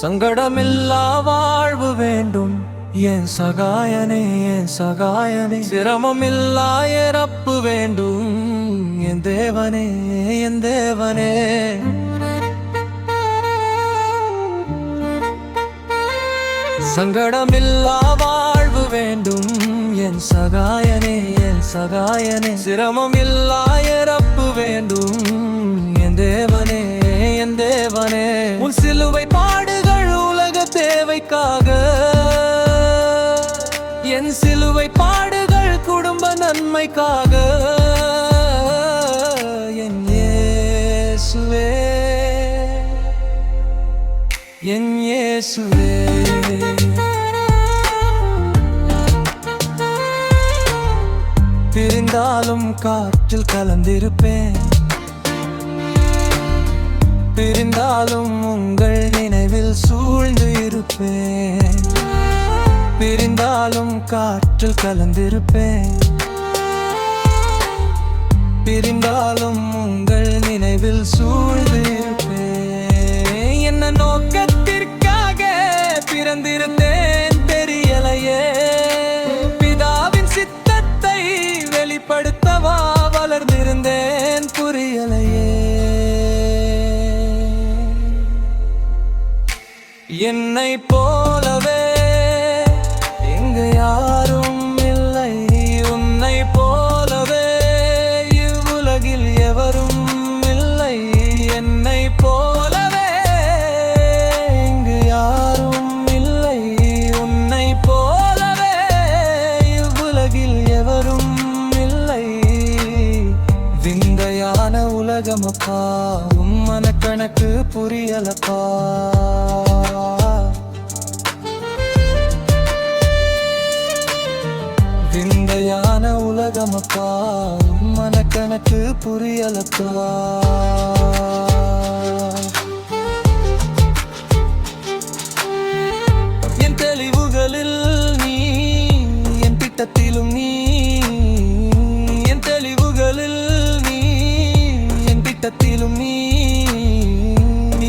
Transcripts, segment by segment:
சங்கடமில்லா வாழ்வு வேண்டும் என் சகாயனே, என் சகாயனே. சிரமமில்லா இறப்பு வேண்டும் என் தேவனே, என் தேவனே. சங்கடமில்லா வாழ்வு வேண்டும் என் சகாயனே, என் சகாயனே. சிரமமில்லா இறப்பு வேண்டும் என் தேவனே, என் தேவனே. உன் சிலுவை பாடுகள் உலக தேவைக்காக, என் சிலுவை பாடுகள் குடும்ப நன்மைக்காக. என் இயேசுவே, என் இயேசுவே. பிரிந்தாலும் காற்றில் கலந்திருப்பேன், பிரிந்தாலும் உங்கள் நினைவில் சூழ்ந்து இருப்பேன். பிரிந்தாலும் காற்றில் கலந்திருப்பேன், பிரிந்தாலும் உங்கள் நினைவில் சூழ்ந்து இருப்பேன். என்ன நோக்கத்திற்காக பிறந்திருந்தேன் தெரியலையே, பிதாவின் சித்தத்தை வெளிப்படுத்தவா வளர்ந்திருந்தேன் புரியலையே. என்னை போலவே இங்கு யாரும் இல்லை, உன்னை போலவே இவ்வுலகில் எவரும் இல்லை. என்னை போலவே இங்கு யாரும் இல்லை, உன்னை போலவே இவ்வுலகில் எவரும் இல்லை. விந்தையான உலகமப்பா, உன் மனக்கணக்கு புரியலப்பா. விந்தையான உலகமப்பா, உன் மனக்கணக்கு புரியலப்பா. என் தெளிவுகளில் நீ, என் திட்டத்திலும் நீ. என் தெளிவுகளில் நீ, என் திட்டத்திலும் நீ.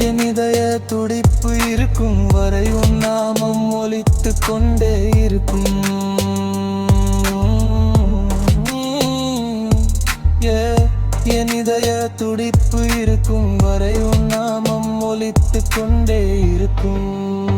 என் இதய துடிப்பு இருக்கும் வரை உன் நாமம் ஒலித்துக் கொண்டே இருக்கும். என் இதய துடிப்பு இருக்கும் வரை உன் நாமம் ஒலித்துக் கொண்டே இருக்கும்.